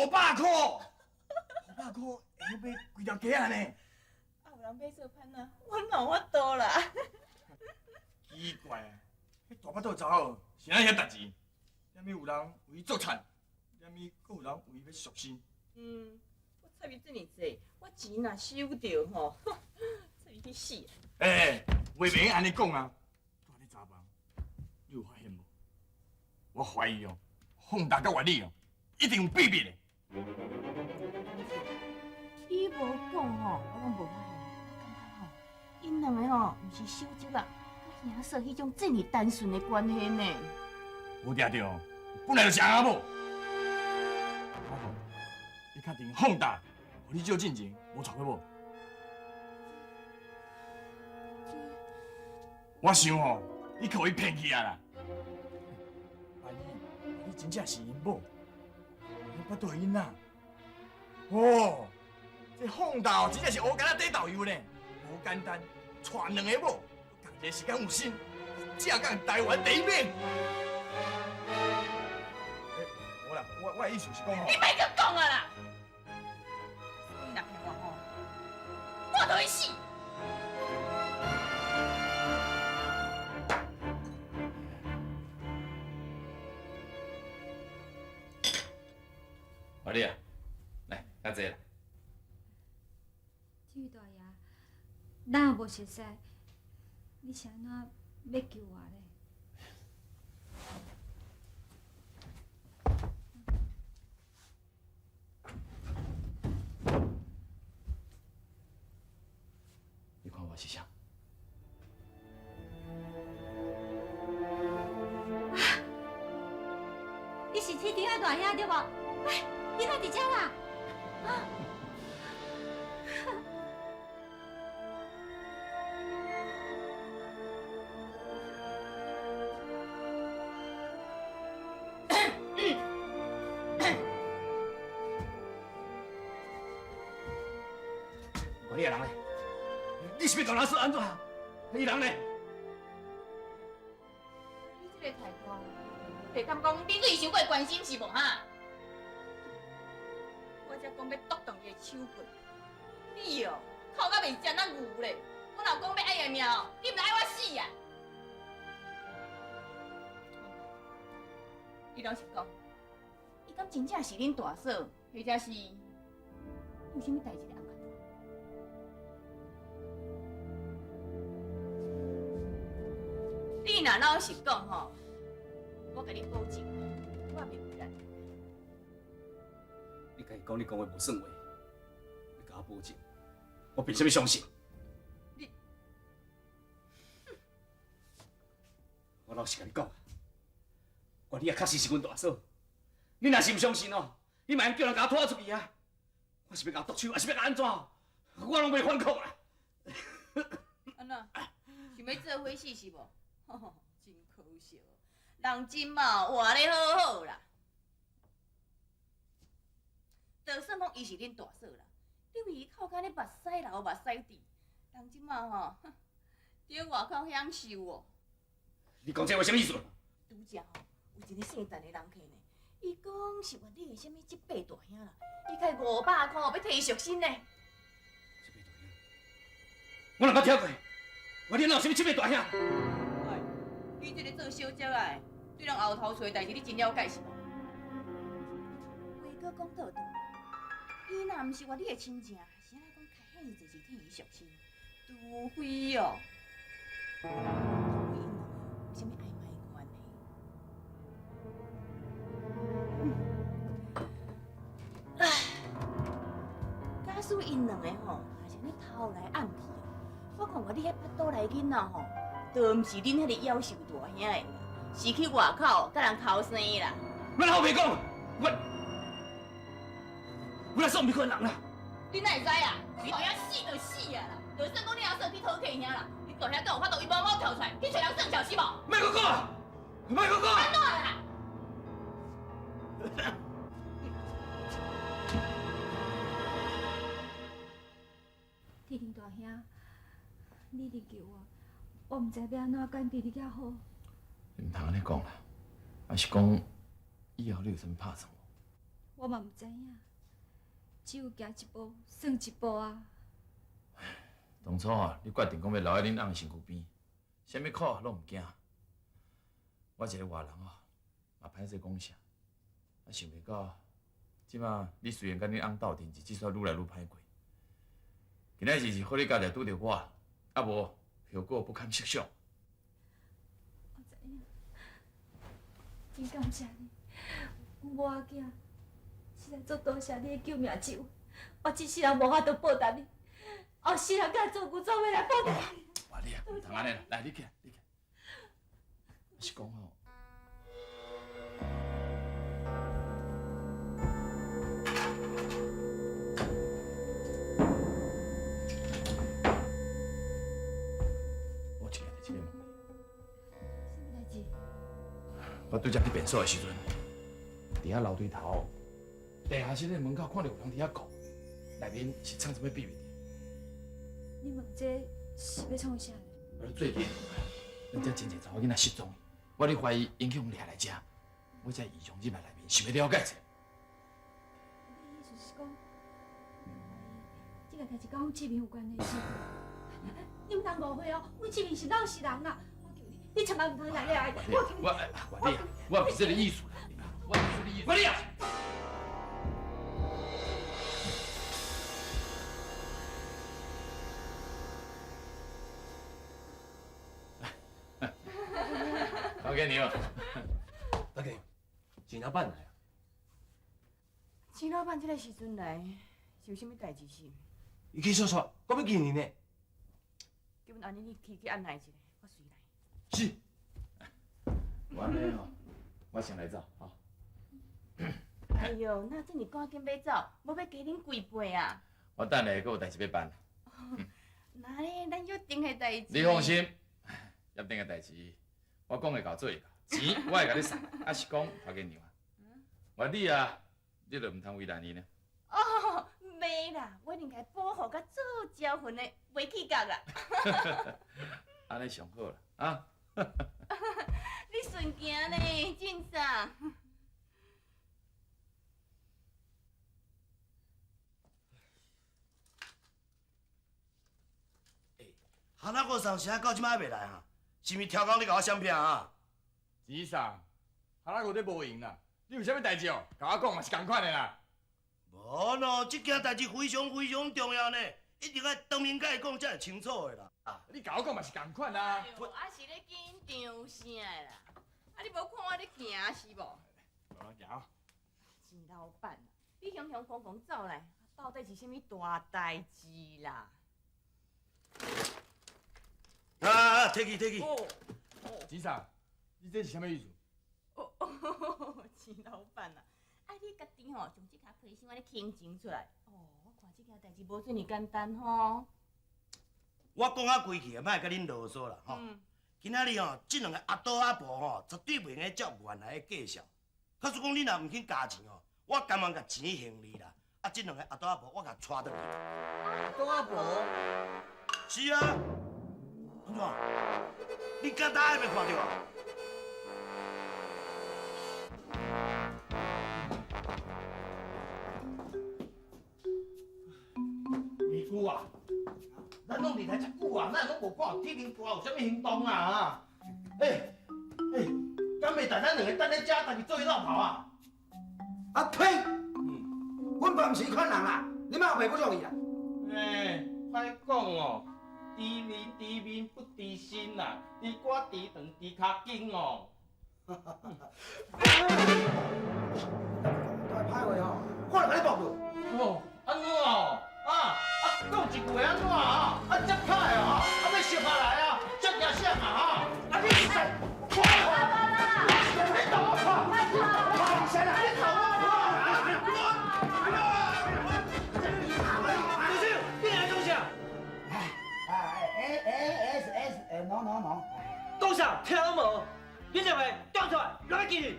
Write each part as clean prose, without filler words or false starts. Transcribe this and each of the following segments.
500块，500块会买几条鸡啊呢？啊，有人买做伴啊，我哪有法度啦？奇怪啊，迄大巴肚查某是安遐代志，踮咪有人为伊做惨，踮咪阁有人为伊要赎身。我插伊这么济，我钱若收着吼，插伊去死！话袂安尼讲啊！住安尼查房，你有发现无？我怀疑哦，凤达甲月丽哦，一定有秘密的。你无讲吼，我拢无发现。我感觉吼，因两个吼，毋是手足啊，甲兄嫂迄种这么单纯的关系呢。有抓到，本来就是阿某。阿公，你确定凤达互你借进前无错过无？我想吼，你可伊骗去啊啦！万一真正是因某，你捌对因啊？哦，这凤达真正是乌干仔底豆油呢，无简单，娶两个某，同一个时间有心，正港台湾第一名。无啦，我的意思是讲吼，你别佮讲啊啦！你若骗我吼，我就会死！华丽啊，来，加坐啦。这位大爷，咱也无熟悉，你是安怎要救我咧？你看我是啥？你是铁顶个大爷对无？哎，你哪伫遮啦？啊！华丽啊，人咧？你是要搞哪事安怎？伊人咧？你这个太大，袂敢讲你对伊伤过关心是无哈？我才讲要剁断伊的手棍，你哦哭到袂遮那牛咧！我老公要爱伊命哦，你毋知爱我死啊！你老实讲，伊敢真正是恁大嫂，或者是有啥物代志咧？你若老实讲吼，我甲你保证，我袂为难。你家己讲你讲话无算话，你甲我保证，我凭什么相信？你，我老实甲你讲，我你也确实是阮大嫂。你若是唔相信哦，你嘛用叫人甲我拖出去啊！我是要甲我剁手，还是要甲安怎？我拢袂反抗啦。安怎？想要做伙死是无？真可惜，人真嘛活得好好啦。就算讲伊是恁大嫂啦，你为伊哭甲咧目屎流目屎滴，人真嘛吼，伫外口享受哦。你讲这话什么意思？拄则吼，有一个姓陈的人客呢，伊讲是原你的什么即八大兄啦，伊开500块要替伊赎身呢。这八大兄，我哪捌听过？我你哪有什么这八大兄？哎，你这个做小姐的，对人后头找代志你真了解是无？话搁讲倒转，伊若毋是我你的亲情，是安怎讲开遐尔济钱替伊赎身？除非哦，除非因两个有啥物暧昧的关系。唉，假使因两个吼，若是咧偷来暗去哦，我看过你迄巴肚内囡仔吼，都毋是恁迄个夭寿大兄的啦，是去外口甲人偷生的啦。我哪有袂讲？我若是唔可能啦。你哪会知啊？你大兄死就死啊啦！就算讲你阿嫂去讨客兄啦，你大兄敢有法度伊猫猫跳出来去找人算账是无？莫搁讲啊！莫搁讲啊！安怎啦？弟弟大兄，你得救我毋知要安怎跟弟弟较好。你唔通安尼讲啦，还是讲以后你有啥物拍算？我嘛毋知影，只有行一步算一步啊。当初你决定讲要留喺恁翁身躯边，啥物苦拢毋惊。我一个外人嘛歹势讲啥，想袂到，即马你虽然甲恁翁斗阵，日子煞愈来愈歹过。今仔日是好你家己拄着我，啊无后果不堪设想。我知影，真感谢你，我仔囝实在足多谢你的救命之恩，我一世人无法度报答你，后世人甲做牛做马来报答你。哇，你毋通安尼啦，来，你起来，你起来。我是讲我一件代志要问你。什么代志？我对只去便所的时阵，伫遐楼梯头，地下室的门口看到有人伫遐哭，内面是藏什么秘密？你问这是要创啥？我说最近，咱这真济查某囡仔失踪去，我咧怀疑影响掠来遮，我才异常入来内面，想要了解者。你意思是讲，这个代志跟阮志明有关系是？你毋通误会哦，阮志明是老实人啊！我求你，你千万毋通来了！我不是这个意思啦，我不是这个意思。你啊！交给你了。大哥，钱老板来啊！钱老板这个时阵来，是有啥物代志是？伊去说说，我要见你呢。叫阮安尼，你去按捺一下，我随来。是。我安尼我先来走哈。哎呦，那这么赶紧要走，要加恁几倍啊？我等下还有代志要办。那咧，咱约定的代志。你放心，约定的代志，我讲会到做会到。钱我会甲你送，啊是讲头家娘啊。我你你就唔通为难你呢？哦，袂啦，我一定该保护甲做招魂的，袂起角啦。安尼上好啦，啊！你顺行呢，进上。哈那个上车到即摆还袂来哈？是毋是超工你甲我相骗啊？钱送，哈那有咧无闲啦。你有啥物代志哦？甲我讲嘛是共款的啦。无喏，即件代志非常非常重要呢，一定要当面甲伊讲才会清楚的啦。啊，你甲我讲嘛是共款啊。啊是咧紧张啥的啦？啊，你无看我咧行是无？慢慢行。钱老板，你雄雄公公走来，到底是啥物大代志啦？啊，摕去摕去。哦，钱送，你这是啥物意思？钱老板啊，啊你家己吼，从即卡批信我咧倾情出来。哦，我看即件代志无这么简单吼。我讲啊规气啊，莫甲恁啰嗦啦吼。今仔日吼，即两个阿倒阿婆吼，绝对袂用照原来的计数。假使讲你若毋肯加钱吼，我甘愿甲钱还你啦。啊，即两个阿倒阿婆，我甲带倒去。阿倒阿婆，是啊。安怎？你敢打还袂看到啊？二姑啊，咱拢离开遮久啊，咱拢无看到铁面哥有啥物行动啊？敢袂带咱两个等咧遮，家己做伙绕跑啊？啊呸！阮爸毋是迄款人啦，你莫袂不中意啊！歹讲哦，知面知面不知心啦，知瓜知长知脚筋哦。都系歹话吼，我来甲你报告。哦，安怎哦？讲一句安怎啊？接开哦，要摔下来啊，接下啥啊？你是谁？快啦！你等我跑！快先来！你等我跑！喏，多少听无？你两个调出来，来去！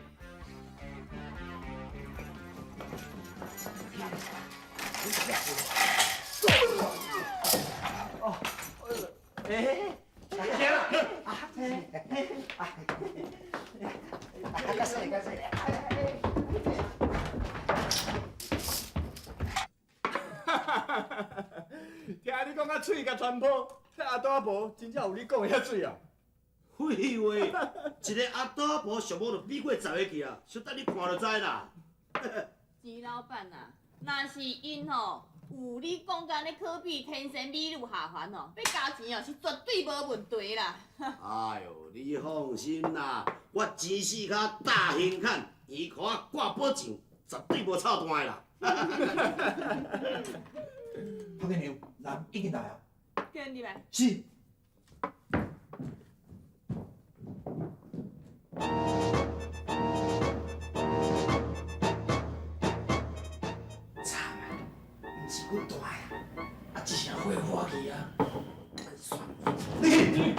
该死！啊嘴甲传播，迄阿大婆真正有你讲的遐水啊！废话，一个阿大婆上无就比过10个去啊，小等你看就知啦。钱老板啊，若是因吼有你讲甲咧可比天生美女下凡哦，要加钱哦是绝对无问题啦。哎呦，你放心啦，我钱四卡大兴坎，钱裤啊挂保证，绝对无臭单的啦。潘建牛，人已经来啊。叫你来。是。惨啊，毋是阮大呀，啊，只是火火去啊。算了，你。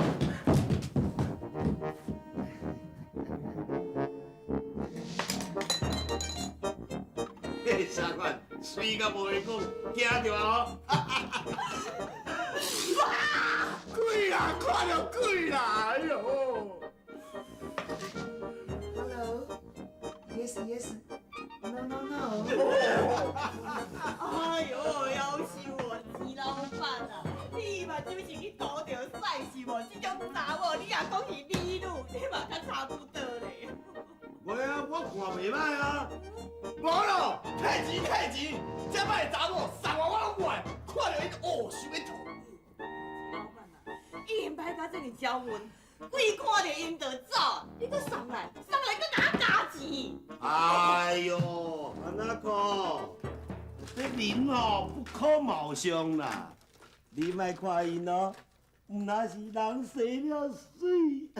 嘿，啥款？水甲无会讲，惊着啊！鬼啦，看到鬼啦！哎呦 Hello. Yes, yes. No, no, no. 哎呦，夭寿哦，钱老板啊，你嘛就是去赌着赛是无？这种查某你也讲是美女，你嘛较差不多咧。袂啊，我看袂歹啊。无咯，摕钱摕钱，这摆查某送我拢怪，看到伊哦想要吐。老板啊，伊因歹甲这么招阮，鬼看到因就走，你搁送来搁甲我加钱。哎呦，安那个，这人哦不可貌相啦，你莫看因哦，毋那是人生了水，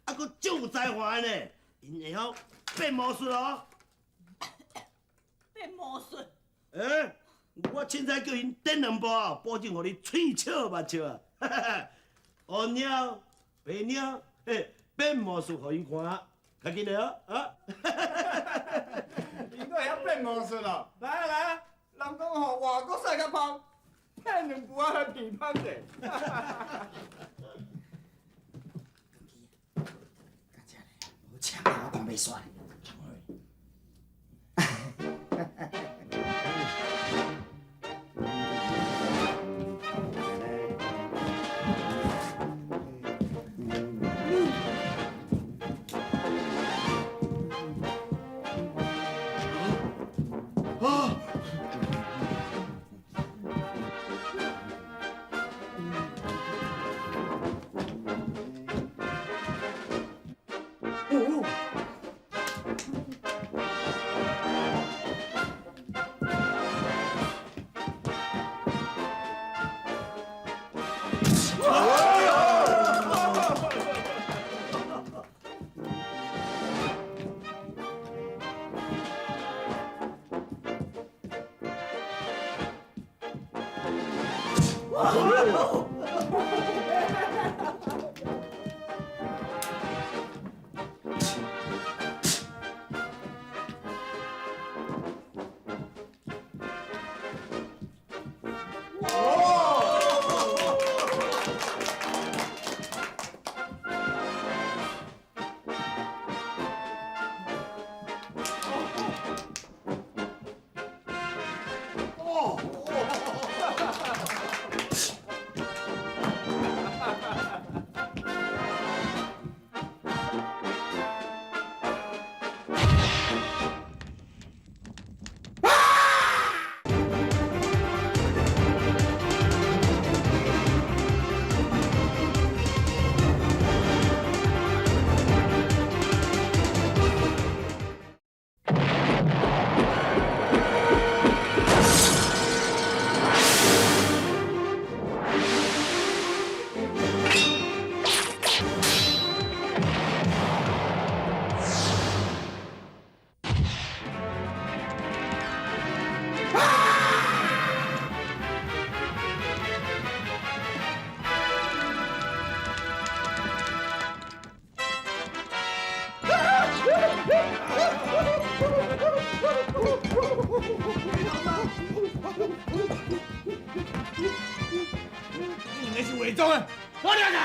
啊佫足有才华呢，因会晓变魔术哦。变魔术。我凊彩叫因点2包啊，保证互你喙笑目笑啊！黑鸟、白鸟，变魔术互因看，较紧的哦，啊！伊阁会晓变魔术咯！来啊来啊，人讲吼外国赛较芳，骗2步啊来骗芳者。无抢啊，我看袂煞。你那是伪装的，我了解。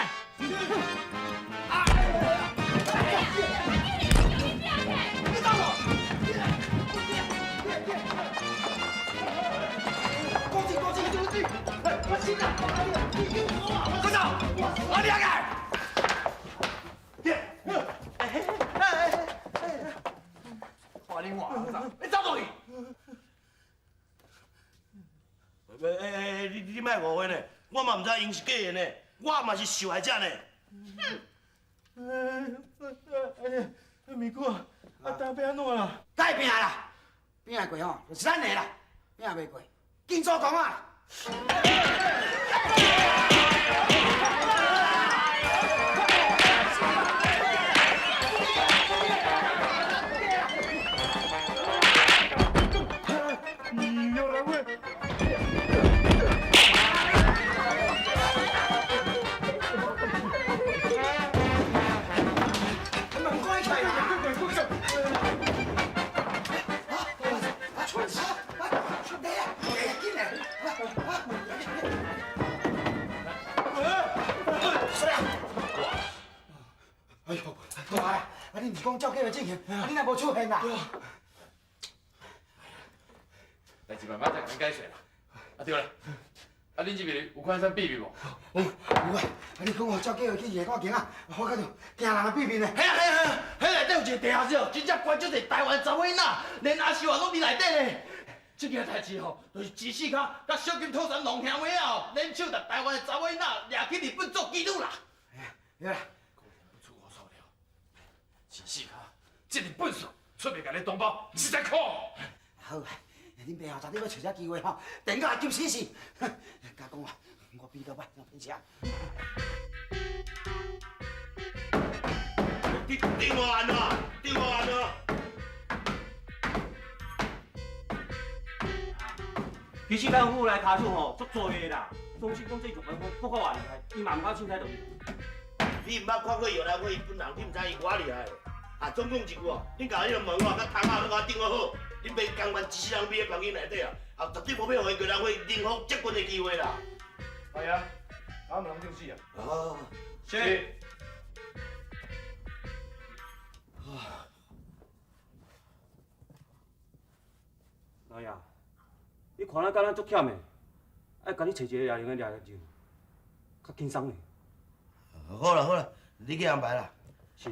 你打我！过去，过去，过去！我信了。边个？看你话啥？你走倒去！你莫误会呢，我嘛唔知因是假的呢，我嘛是受害者呢。咪哥，啊，当要安怎啦？该拼啦，拼过吼，就是咱的啦，拼袂过，紧做工啊！哎呦，大啊！啊，你唔是讲照计的进行，啊，你若无出现啦？代志慢慢再甲恁解释啦。啊对了，啊恁这边有看啥秘密无？有啊！啊，你讲我照计的去夜看行啊，我感觉惊人的秘密呢。嘿啊，迄内底有一个地下室哦，真正关足侪台湾查某囡仔，连阿秀也拢伫内底呢。这件代志吼，就是指示卡甲小金土山龙兄妹啊，联手把台湾的查某囡仔掠去日本做妓女啦。对啦，不出我所料，真是卡，这日本事出面甲你同胞，实在可恶。好啊，恁爸后昨日要找只机会吼，电到急死死。甲讲啊，我比较捌，让骗车。电话安怎？电话安怎？其实咱府来卡数吼，足多的啦。总是讲这个文风不够话厉害，伊嘛唔敢凊彩动。你唔捌看过摇篮会本人，你唔知伊偌厉害。啊，总讲一句哦，恁家迄个门哦，甲窗仔都甲顶好好，恁袂甘愿一世人憋在房间内底啊，啊，绝对无要互伊摇篮会任何接近的机会啦。哎呀，俺们人正死啊！哦，是。哎呀，你看咱敢咱足忝的，爱甲你找一个掠人的掠人，较轻松的。好啦好啦，你去安排啦。是。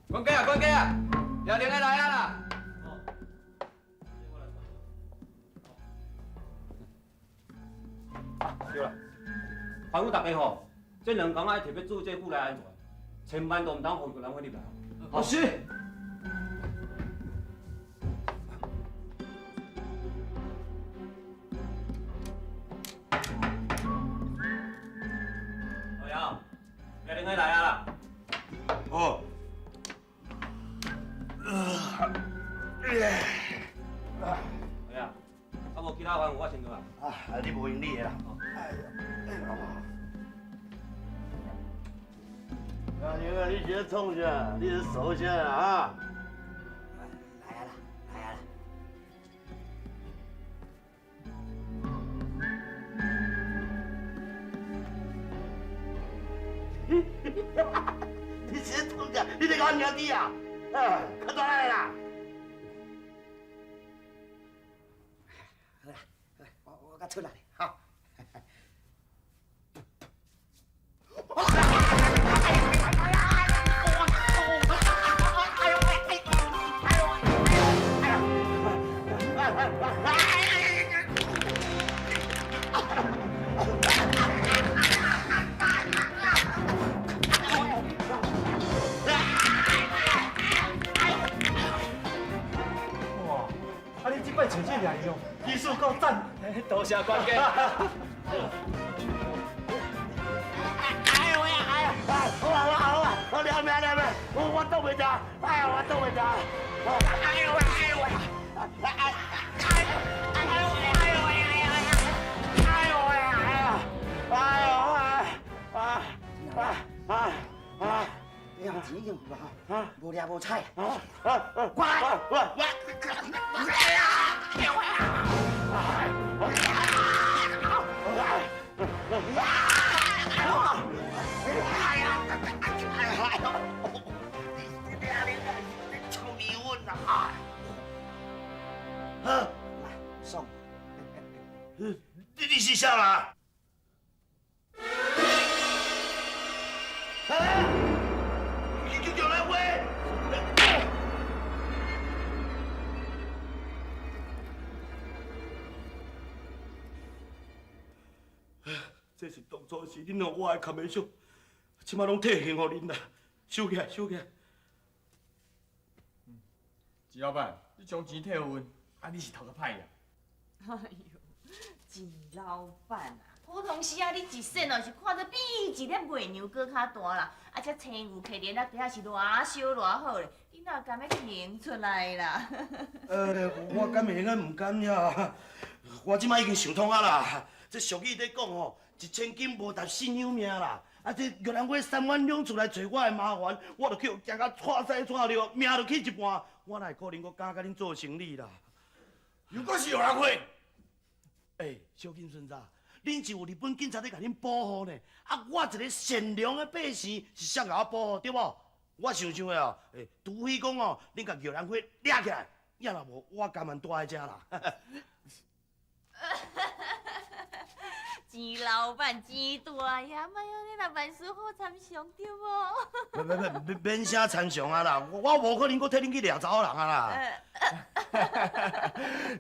管家啊，管家啊，掠人的来啊啦！对啦，吩咐大家吼，这2天爱特别注意这府内安全，千万都唔通互个人会入来。哦是。老杨，掠人的来啊啦！哦。哎呀，啊无其他吩咐我先去啊。啊，你无用你的啦。阿玲啊，你先冲下，你是手下啊。来啊啦，来啊啦！你先冲下，你得搞兄弟啊！啊，快转来啦！好啦，我甲出来好。哇，啊你这摆找这俩用，技术够赞，多谢关家。我了命，我倒袂着，哎呀，我倒袂着，哎呦喂，你用钱用吧哈，无掠无采。过来，我。啊，爽。你是啥啦？叫来喂！这是当初是恁让我的砍的伤，即摆拢退还互恁啦，收起来，收起来。钱老板，你将钱退互阮，啊你是头壳歹呀？哎呦，钱老板啊，普通时啊，你一身哦是看着比一粒月娘搁较大啦，啊这青牛摕连啊底下是偌烧偌好咧，你哪敢要听出来啦？我敢会用唔敢呀？我即摆已经想通啊啦，这俗语在讲吼，1000金无值10两命啦。啊，这玉兰花3万两出来找我的麻烦，我就去惊甲错西错尿，命就去一半，我哪会可能搁敢甲恁做生意啦？如果是有人会，小金孙子，恁是有日本警察在甲恁保护呢，啊，我一个善良的百姓是谁甲我保护对无？我想想的哦，除非讲哦，恁甲玉兰花掠起来，要若无，我甘愿待在遮啦。钱老板钱大呀，莫要你若万事好参详对无？免啥参详啊啦，我无可能搁替恁去掠查某人啊啦。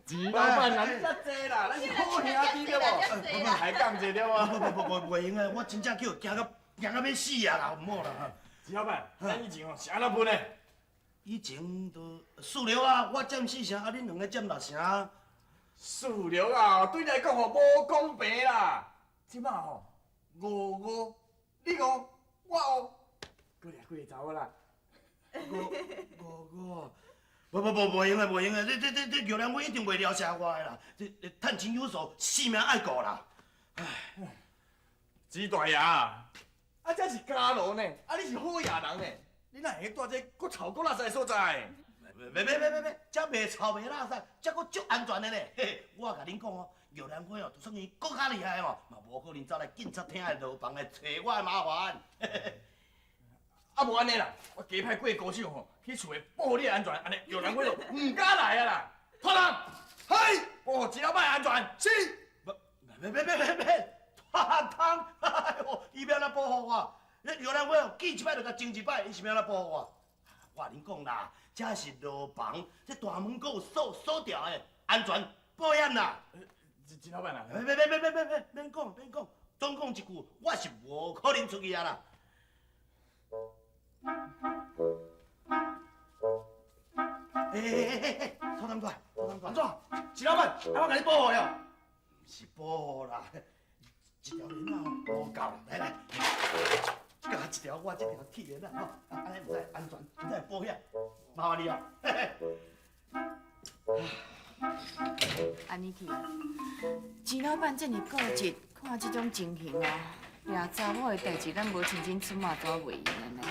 钱老板啊，你遮济啦，咱是好兄弟对无？我们还讲者对无？袂用诶，我真正叫惊到要死啊啦，唔好啦。钱老板，咱以前吼是安怎分的？以前都4六啊，我占4成，啊恁两个占6成。4六啊，对你来讲吼无公平啦。即摆吼5-5，你5，我5，搁掠几个查某啦5-5，袂用诶，袂用诶，这玉兰花一定袂了解我的啦。这趁钱有数，性命爱顾啦。唉，钱大爷，啊这是家奴呢，啊你是好野人呢，你哪会住这搁臭搁垃圾的所在？别，这袂臭袂垃圾，这搁足安全的呢。嘿，我甲恁讲哦，玉兰花哦，就算伊搁较厉害哦，嘛无可能走来警察厅的牢房来找我的麻烦。啊无安尼啦，我加派几个高手吼，去厝内保护你的安全，安尼玉兰花就唔敢来啊啦。拖人，嘿，保护钱老板的安全，是。别，大汤，哎呦，伊要来保护我，那玉兰花哦，见一摆就甲争一摆，伊是要来保护我。我恁讲啦，这是牢房，这大门搁有锁条的，安全保险啦。钱老板啊，免讲，总讲一句，我是无可能出去啊啦。拖人过来，安怎？钱老板，我甲你保护哟。不是保护啦，一条链啊无够啦，来，加一条我这条铁链啊，吼，安尼唔使安全，唔使保险，麻烦你哦。安尼去啊，钱老板这么固执，看这种情形哦，掠查某的代志，咱无亲身出马怎袂用的呢？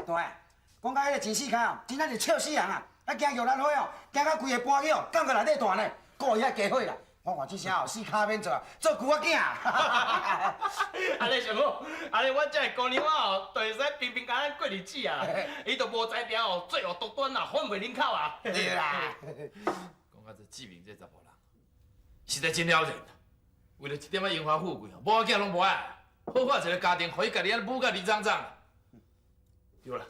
大爷，讲到迄个钱世卡哦，真正是笑死人啊！啊，惊玉兰花哦，惊到规个搬去哦，感觉内底大呢，故意遐加火啦。我看这声哦，死卡免做啊，做旧仔囝。安尼上好，安尼我这个姑娘哦，就会使平平安安过日子啊。伊就无才调哦，最后毒端啊，反袂恁口啊。对啦。讲到这志明这查甫人，实在真了然。为了一点仔荣华富贵，某仔囝拢无爱，好好一个家庭，互伊家己安母甲二张张。对啦，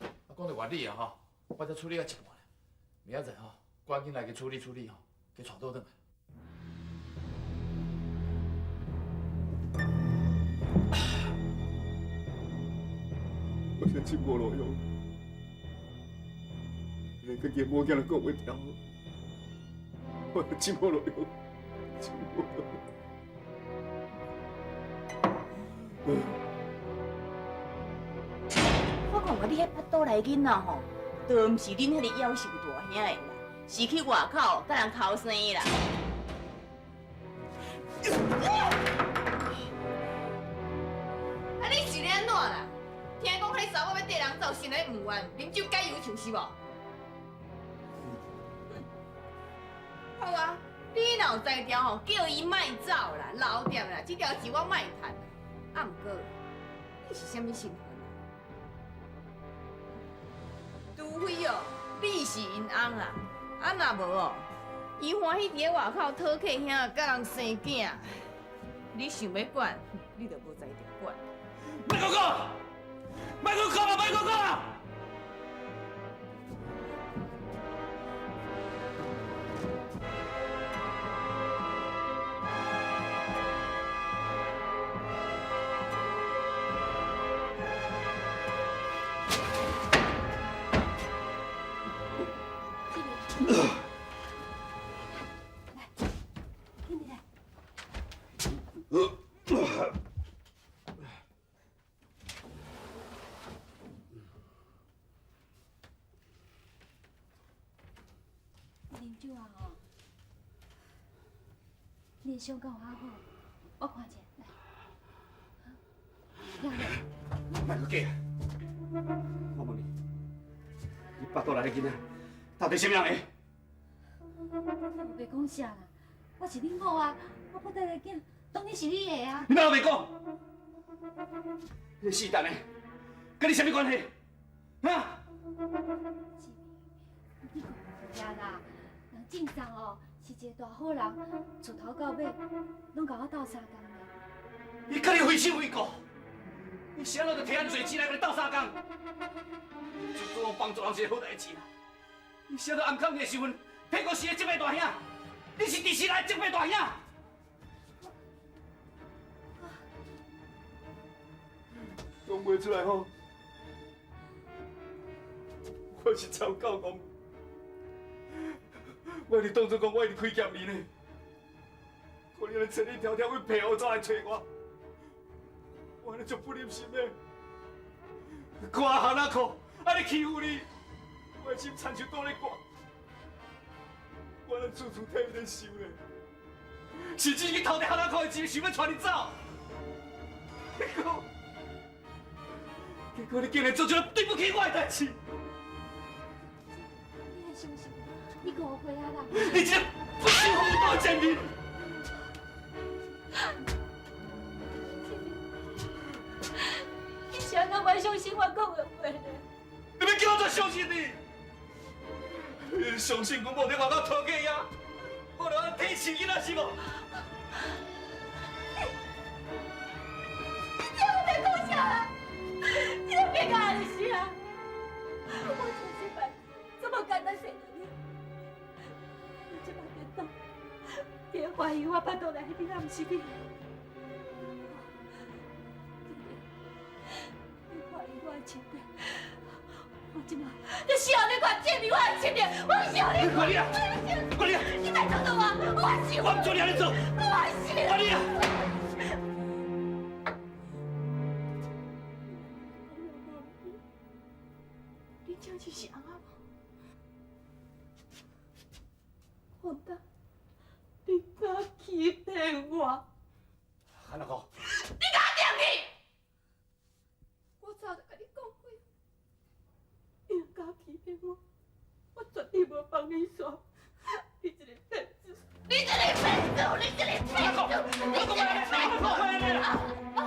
啊，讲到原理啊吼，我才处理到一半咧，明仔载吼，赶紧来去处理吼，去带倒转来。我真真无路用，连个家母囝都顾袂牢，我真无路用，真无路用。我讲你迄巴肚内囡仔吼，都毋是恁迄个夭寿大兄的啦，是去外口甲人偷生的啦。啊，你是咧安怎啦？听讲迄查某要缀人走，先来唔愿，啉酒解忧愁是无？好啊，你若有才调吼，叫伊莫走啦，留点啦，这条是我莫趁啦。啊，毋过你是啥物身份啊？除非哦，你是因翁啊，啊若无哦，伊欢喜伫咧外口讨客兄，甲人生囝，你想要管，你就无才调管。别讲讲，别讲讲啊，别讲讲啊！啉酒啊吼，你的伤敢有较好？我看者，来，别去假！我问你，你巴肚内的囡仔到底什么人的？我袂讲啥啦，我是恁某啊，我不得个囝，当然是你的啊。你哪有袂讲？你死蛋的，跟你什么关系？啊？你讲呀啦，人正常哦，是一个大好人，从头到尾拢甲我斗相共的。你跟你非亲非故，你谁人就摕咱做钱来跟你斗相共？就做帮助人是好代志啦。你谁人暗藏你的身份，骗过是个正牌大兄，你是第四来正牌大兄。讲袂出来吼，我是超教讲，我是当作讲我是开劫你呢，可你来千里迢迢为陪我走来找我安尼足不忍心的。看汉仔裤，安尼欺负你，我的心惨像倒咧挂，我咱处处替你咧想咧，甚至去偷摕汉仔裤的钱，想要带你走，结果你竟然做出了对不起我的代志。你还相信？你误会啊啦！你这个不知厚道的贱民！你是安怎袂相信我讲的话呢？你要叫我怎相信你？你相信我无在外口讨价呀？我着安提钱囡仔是无？你在讲啥啦？你都别干的事啊！我真是办，这么简单谁的你？你这把颠倒，别怀疑我巴肚内迄个人不是你。你怀疑我的前辈，我今嘛就需要你快证明我的前辈，我需要你管你啊！管你啊！你别搞到我，我是我唔做你安尼做，我是管你啊！你真是翁仔无？混蛋！你敢欺骗我？汉仔裤，你敢掂去？我早就甲你讲过，你若敢欺骗我，我绝对无放你耍。你这个骗子！你这个骗子！你这个骗子！你这个骗子！我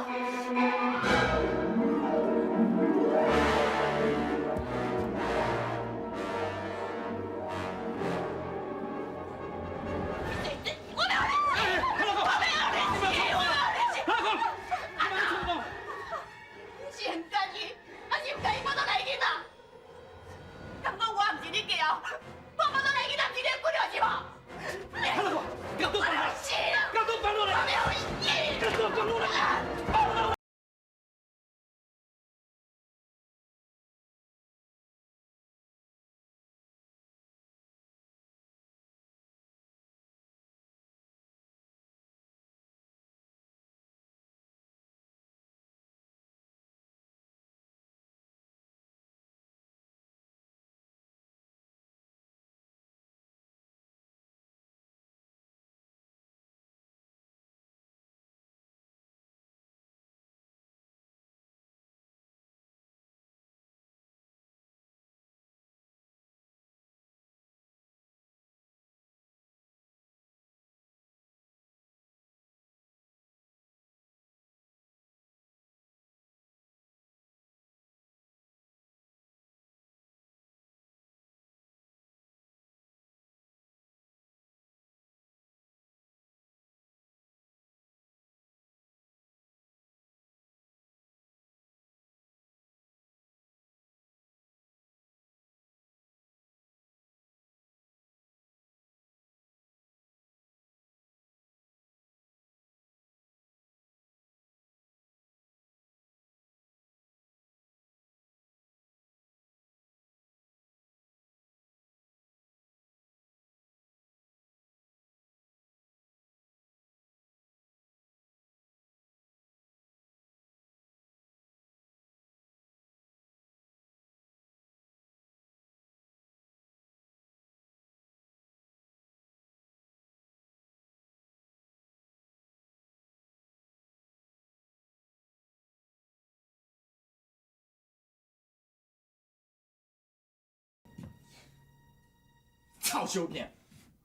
臭小囝，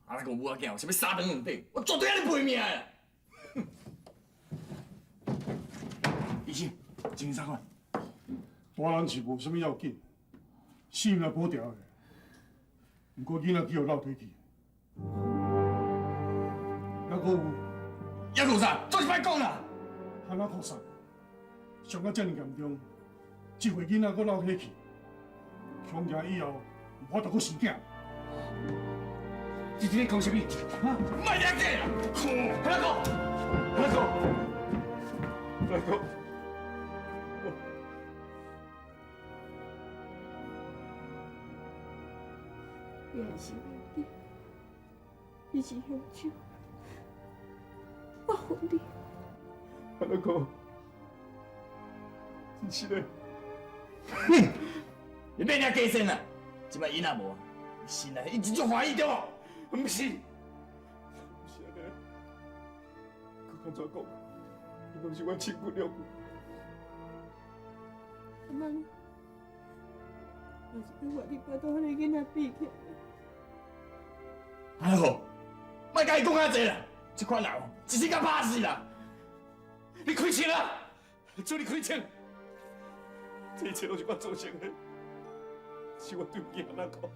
啊那个母仔囝有啥物三长两短，我绝对让你赔命的。医生，精神款。大人是无啥物要紧，死命保条的。不过囡仔去互落体去，还佫有，还佫有啥？做一摆讲啦。汉仔扩散，伤到遮尔严重，即回囡仔佫落体去，恐惊以后无法度佫生囝。你在讲什么？啊！卖两个啦！汉仔哥，汉仔哥，汉仔哥。你还是袂记，你是凶手，我恨你。汉仔哥，真是的。你别遐假身啦！即摆伊若无，心内一直就怀疑对无？不是，不是安尼。佮安怎讲？伊拢是我亲骨肉骨。阿妈，我是要我你把到迄个囡仔比起来。还好，莫甲伊讲遐济啦！这款人一时间怕死啦！你开枪啊！做你开枪！这一切都是我造成的，是我对不起汉仔哥。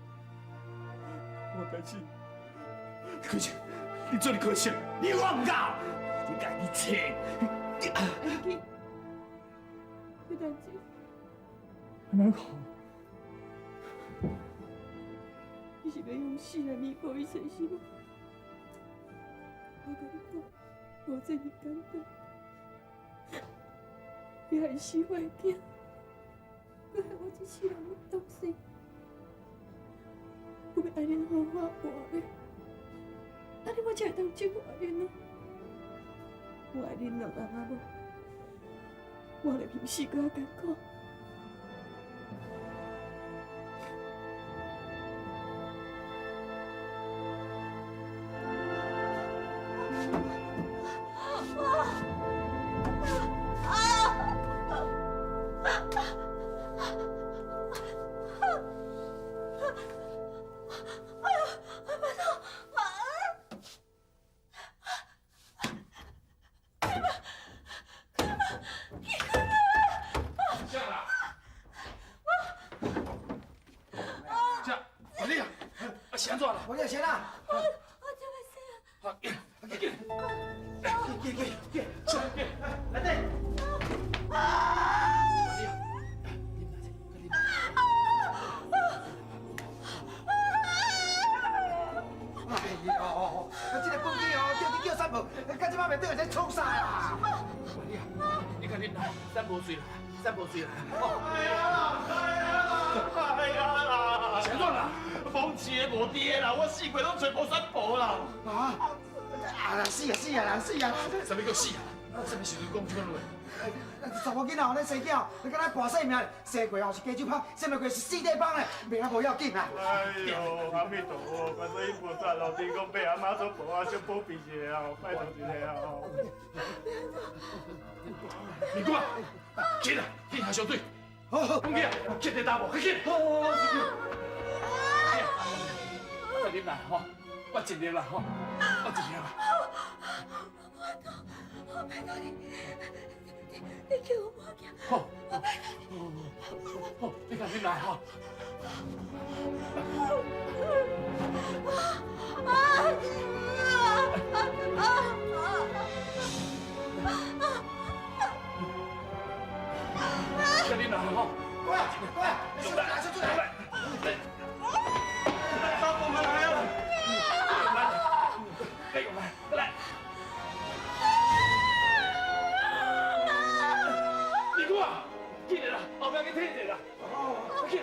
我开始，你开枪！你做你开枪！你我唔敢，你家己切！你等阵，汉仔哥。你是要用死来弥补伊身是无？我甲你讲，无这么简单。你害死我的囝，佮害我一世人的东西，我要爱恁好好活咧，安尼我才会当祝福恁啊！我爱恁两阿妈无，我来平时搁较艰苦。是安怎啦？我要先啦。我这么死啊！好，给，来对。哦，这个本机叫你叫三步，到即摆袂倒在创啥啦？你看你来，三无水啦，三无水啦。哎呀啦！安怎啦？风起的无滴的啦，我四季拢找无三步啦。死啊啦！什么叫死啊？什么时阵讲这款话？查某囡仔吼咧生囝，你敢若跋性命，生过吼是加酒芳，生袂过是四块帮咧，命也无要紧啦。哎呦，阿弥陀佛，观世音菩萨，老天公伯阿妈做婆啊，小保庇一下哦，拜托一下哦。你过来，起来，去下小队。好，公鸡啊，去地大步，快去。好，快点来吼，我尽力啦吼，我尽力啦。我拜托你，你叫我莫惊，好，我拜托你。好，你赶紧来哈。赶紧来哈。过来，小来，小来。大风来了。来。你过来，起来啦，后面去退一下啦。快起来。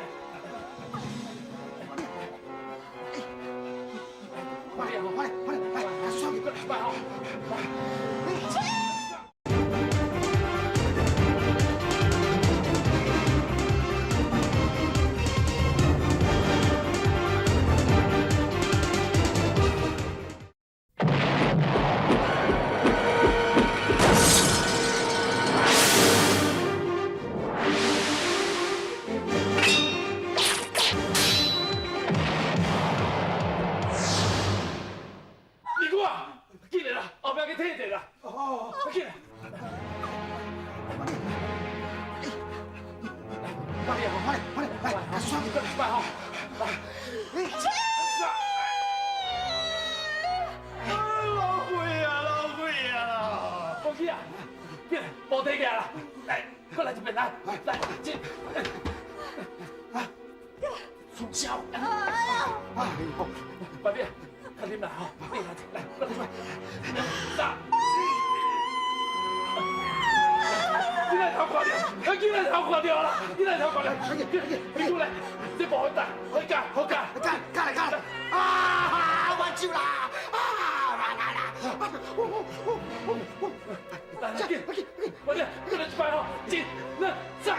退者啦。哦，快去！快点，快点，快点，来，快刷几个，快好！老鬼啊，老鬼啊！放弃啊！进来，无体起来啦！来，过来这边来，来进。从小，快点，快点来哈！来，过来，上！你来头看掉，你来头看掉啦！你来头看掉，你过来，这无好打，好干，好干，干来！啊，完手啦！来，快点，过来一摆吼，进，那上！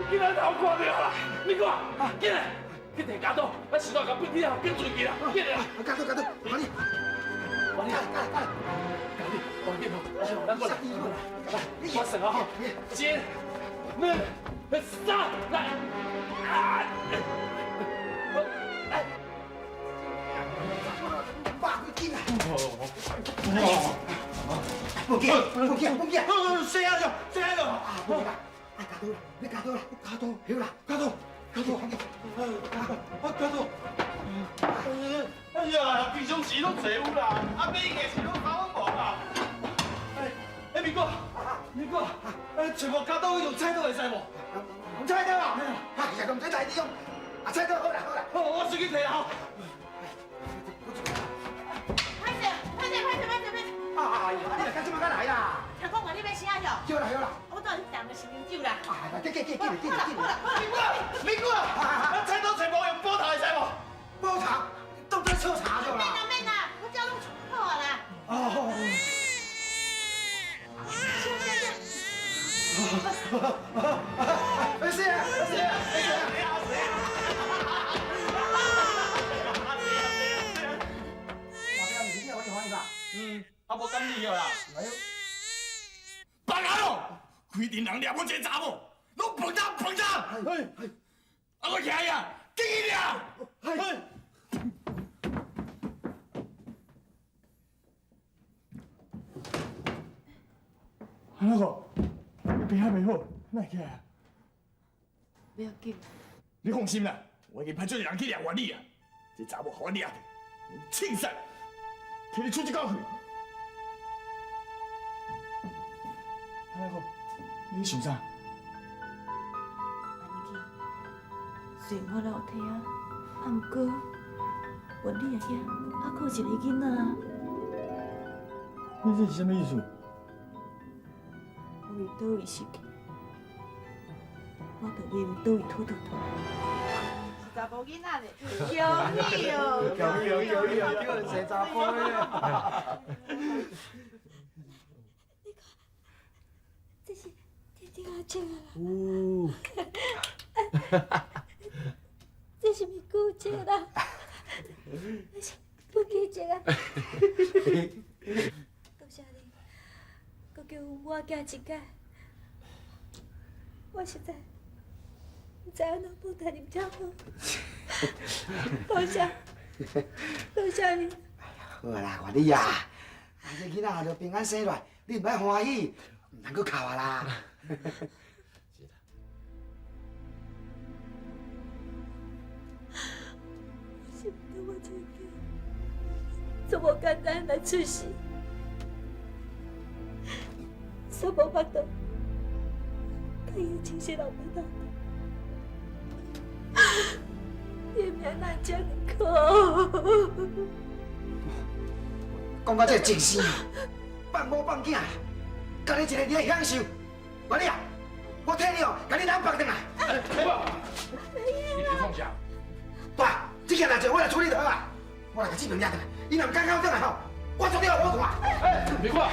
你来头看掉啦！你看，进来，去摕夹刀，啊，时代甲本地啊，跟出去啦，进来啦！夹刀，快点！快点，快点，咱过来，来，我算啊，一、二、三，来，来，爸，快进来！不见，谁啊？不见！你夹刀啦！好啦，夹刀！哎呀，平常时拢找有啦，啊，每个时拢搞无啦。明哥，找无夹刀迄种菜刀会使无？用菜刀啊！哎呀，用这来利用，啊，菜刀好啦。我随去摕啦。哎呀，你来干什么来啦？听讲话你要啥哟？休啦！我带你去谈个新酒啦。啊，进来！明哥啊，菜刀找无用煲头会使无？煲茶，都在喝茶就啦。免啦，我叫拢出好啊啦。哦。没事。啊，无敢你啦。别个咯，规定人抓我这查某，拢碰上。啊，我徛呀，紧去抓。那个，你病还袂好，哪会起来啊？不要紧，你放心啦，我已经派出人去抓我你啊。这查某互我抓着，气死！摕你出去教训。那个，你想啥？虽然我老体啊，啊毋过，我你啊遐还靠一个囡仔。你这是什么意思？我为倒位失去，我就为倒位拖。是查甫囡仔咧，有你哦！叫人生查甫咧。这是天天阿姐啦。这是咪姑姐啦？这是不记姐啊！多谢你，搁叫我行一届。我实在不知安怎报答你这好。多谢你。好啦，我你啊，这囡仔就平安生来，你唔爱欢喜，唔通搁哭啊啦。想不到我这个这么简单来出世，什么法度，可以清晰老爸爸，也免难这样苦。讲到这真是放某放囝，家己一个在享受。我你啊，我替你哦，甲你人放转来。你放下。爸，这件代志我来处理就好啊。我来甲这边抓转来，伊若唔敢交转来吼，我绝对让我看。别看。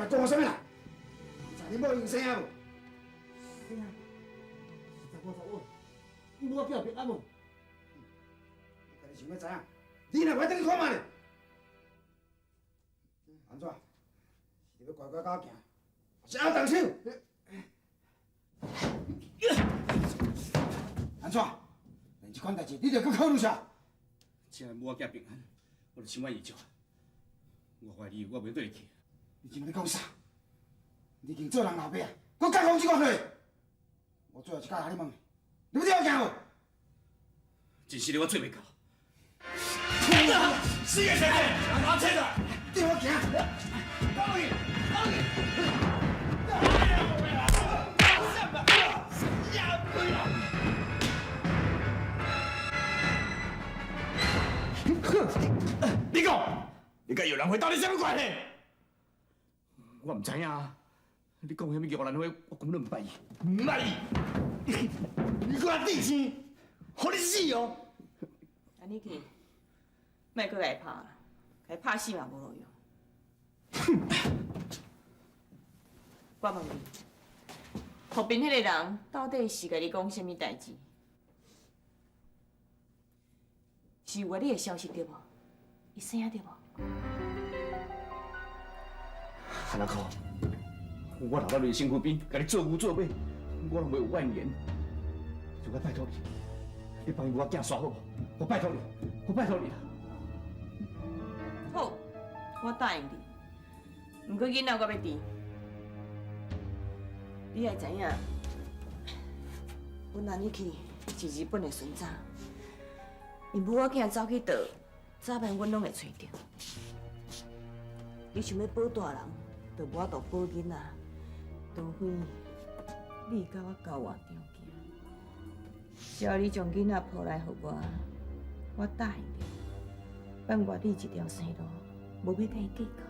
来讲什么啦？在你某应生啊无？对啊，15你无叫平安无？家己想要知影，你若袂等去看嘛咧？安怎？是要乖乖甲我行，是拗动手？安怎？连这款代志你着搁考虑啥？只要母仔平安，我就心满意足。我怀疑我袂对得起。你今仔咧讲啥？你已经做人老爸啊，搁敢讲这款话？我最后一摆甲你问，你要对我行无？真实的我做袂到。四个姐妹，让他牵着，对我行。高宇，高宇。你讲，你甲有人会到底什么关系？我唔知影啊！你讲遐物叫人话，我根本唔捌伊。唔捌伊，你给我底线，互你死哦！安尼去，莫搁来拍啦，该拍死嘛无路用。我问你，后边迄个人到底是甲你讲什么代志？是有你的消息对无？伊生对无？汉那可，我留到你身躯边，甲你做牛做马，我拢袂有怨言。就该拜托你，你帮我囝耍好无？我拜托你，我拜托你啦！好，我答应你。不过囡仔我要治。你也知影，阮安尼去是日本的孙仔，因母仔囝走去倒，早晚阮拢会找着。你想要保大人，就无法度保囡仔，除非你甲我交换条件。只要你将囡仔抱来互我答应你，放我你一条生路，无要甲伊计较。